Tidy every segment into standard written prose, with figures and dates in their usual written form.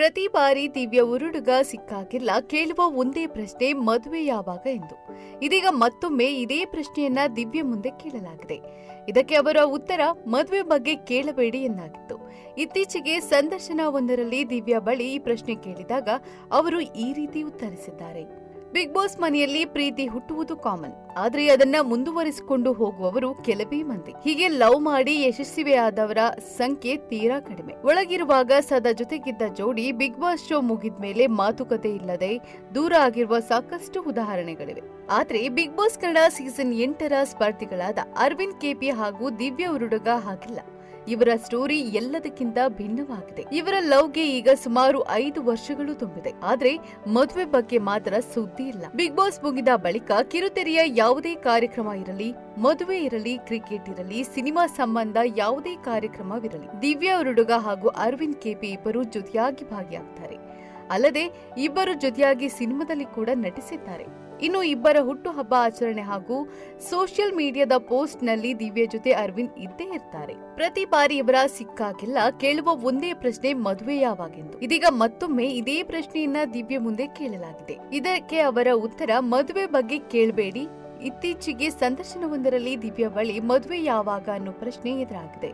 ಪ್ರತಿ ಬಾರಿ ದಿವ್ಯ ಹುಡುಗ ಸಿಕ್ಕಾಗಿಲ್ಲ ಕೇಳುವ ಒಂದೇ ಪ್ರಶ್ನೆ ಮದುವೆ ಯಾವಾಗ ಎಂದು. ಇದೀಗ ಮತ್ತೊಮ್ಮೆ ಇದೇ ಪ್ರಶ್ನೆಯನ್ನ ದಿವ್ಯ ಮುಂದೆ ಕೇಳಲಾಗಿದೆ. ಇದಕ್ಕೆ ಅವರ ಉತ್ತರ ಮದುವೆ ಬಗ್ಗೆ ಕೇಳಬೇಡಿ ಎಂದಾಗಿತ್ತು. ಇತ್ತೀಚೆಗೆ ಸಂದರ್ಶನವೊಂದರಲ್ಲಿ ದಿವ್ಯಾ ಬಳಿ ಈ ಪ್ರಶ್ನೆ ಕೇಳಿದಾಗ ಅವರು ಈ ರೀತಿ ಉತ್ತರಿಸಿದ್ದಾರೆ. ಬಿಗ್ ಬಾಸ್ ಮನೆಯಲ್ಲಿ ಪ್ರೀತಿ ಹುಟ್ಟುವುದು ಕಾಮನ್, ಆದ್ರೆ ಅದನ್ನ ಮುಂದುವರಿಸಿಕೊಂಡು ಹೋಗುವವರು ಕೆಲವೇ ಮಂದಿ. ಹೀಗೆ ಲವ್ ಮಾಡಿ ಯಶಸ್ವಿಯಾದವರ ಸಂಖ್ಯೆ ತೀರಾ ಕಡಿಮೆ. ಒಳಗಿರುವಾಗ ಸದಾ ಜೊತೆಗಿದ್ದ ಜೋಡಿ ಬಿಗ್ ಬಾಸ್ ಶೋ ಮುಗಿದ್ಮೇಲೆ ಮಾತುಕತೆ ಇಲ್ಲದೆ ದೂರ ಆಗಿರುವ ಸಾಕಷ್ಟು ಉದಾಹರಣೆಗಳಿವೆ. ಆದ್ರೆ ಬಿಗ್ ಬಾಸ್ ಕನ್ನಡ ಸೀಸನ್ 8ರ ಸ್ಪರ್ಧಿಗಳಾದ ಅರವಿಂದ್ ಕೆಪಿ ಹಾಗೂ ದಿವ್ಯ ಹುಡುಗ ಹಾಗಿಲ್ಲ. ಇವರ ಸ್ಟೋರಿ ಎಲ್ಲದಕ್ಕಿಂತ ಭಿನ್ನವಾಗಿದೆ. ಇವರ ಲವ್ಗೆ ಈಗ ಸುಮಾರು 5 ವರ್ಷಗಳು ತುಂಬಿದೆ. ಆದ್ರೆ ಮದುವೆ ಬಗ್ಗೆ ಮಾತ್ರ ಸುದ್ದಿ ಇಲ್ಲ. ಬಿಗ್ ಬಾಸ್ ಮುಗಿದ ಬಳಿಕ ಕಿರುತೆರೆಯ ಯಾವುದೇ ಕಾರ್ಯಕ್ರಮ ಇರಲಿ, ಮದುವೆ ಇರಲಿ, ಕ್ರಿಕೆಟ್ ಇರಲಿ, ಸಿನಿಮಾ ಸಂಬಂಧ ಯಾವುದೇ ಕಾರ್ಯಕ್ರಮವಿರಲಿ, ದಿವ್ಯಾ ಹುಡುಗ ಹಾಗೂ ಅರವಿಂದ್ ಕೆಪಿ ಇಬ್ಬರು ಜೊತೆಯಾಗಿ ಭಾಗಿಯಾಗ್ತಾರೆ. ಅಲ್ಲದೆ ಇಬ್ಬರು ಜೊತೆಯಾಗಿ ಸಿನಿಮಾದಲ್ಲಿ ಕೂಡ ನಟಿಸಿದ್ದಾರೆ. ಇನ್ನು ಇಬ್ಬರ ಹುಟ್ಟುಹಬ್ಬ ಆಚರಣೆ ಹಾಗೂ ಸೋಷಿಯಲ್ ಮೀಡಿಯಾದ ಪೋಸ್ಟ್ ನಲ್ಲಿ ದಿವ್ಯ ಜೊತೆ ಅರವಿಂದ್ ಇದ್ದೇ ಇರ್ತಾರೆ. ಪ್ರತಿ ಬಾರಿ ಇವರ ಸಿಕ್ಕಾಗಿಲ್ಲ ಕೇಳುವ ಒಂದೇ ಪ್ರಶ್ನೆ ಮದುವೆ ಯಾವಾಗೆಂದು. ಇದೀಗ ಮತ್ತೊಮ್ಮೆ ಇದೇ ಪ್ರಶ್ನೆಯನ್ನ ದಿವ್ಯ ಮುಂದೆ ಕೇಳಲಾಗಿದೆ. ಇದಕ್ಕೆ ಅವರ ಉತ್ತರ ಮದುವೆ ಬಗ್ಗೆ ಕೇಳಬೇಡಿ. ಇತ್ತೀಚೆಗೆ ಸಂದರ್ಶನವೊಂದರಲ್ಲಿ ದಿವ್ಯಾ ಬಳಿ ಮದುವೆ ಯಾವಾಗ ಅನ್ನೋ ಪ್ರಶ್ನೆ ಎದುರಾಗಿದೆ.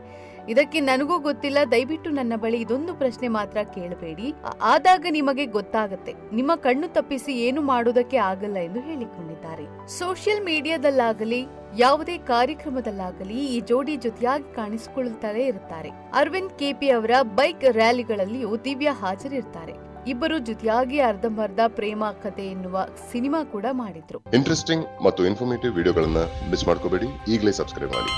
ಇದಕ್ಕೆ ನನಗೂ ಗೊತ್ತಿಲ್ಲ, ದಯವಿಟ್ಟು ನನ್ನ ಬಳಿ ಇದೊಂದು ಪ್ರಶ್ನೆ ಮಾತ್ರ ಕೇಳಬೇಡಿ, ಆದಾಗ ನಿಮಗೆ ಗೊತ್ತಾಗುತ್ತೆ, ನಿಮ್ಮ ಕಣ್ಣು ತಪ್ಪಿಸಿ ಏನು ಮಾಡೋದಕ್ಕೆ ಆಗಲ್ಲ ಎಂದು ಹೇಳಿಕೊಂಡಿದ್ದಾರೆ. ಸೋಷಿಯಲ್ ಮೀಡಿಯಾದಲ್ಲಾಗಲಿ ಯಾವುದೇ ಕಾರ್ಯಕ್ರಮದಲ್ಲಾಗಲಿ ಈ ಜೋಡಿ ಜೊತೆಯಾಗಿ ಕಾಣಿಸಿಕೊಳ್ಳುತ್ತಲೇ ಇರುತ್ತಾರೆ. ಅರವಿಂದ್ ಕೆಪಿ ಅವರ ಬೈಕ್ ರ್ಯಾಲಿಗಳಲ್ಲಿಯೂ ದಿವ್ಯಾ ಹಾಜರಿರ್ತಾರೆ. ಇಬ್ಬರು ಜೊತೆಯಾಗಿ ಅರ್ಧಂಬರ್ಧ ಪ್ರೇಮ ಕಥೆ ಎನ್ನುವ ಸಿನಿಮಾ ಕೂಡ ಮಾಡಿದ್ರು. ಇಂಟ್ರೆಸ್ಟಿಂಗ್ ಮತ್ತು ಇನ್ಫಾರ್ಮೇಟಿವ್ ವಿಡಿಯೋಗಳನ್ನ ಮಿಸ್ ಮಾಡ್ಕೋಬೇಡಿ. ಈಗಲೇ ಸಬ್ಸ್ಕ್ರೈಬ್ ಮಾಡಿ.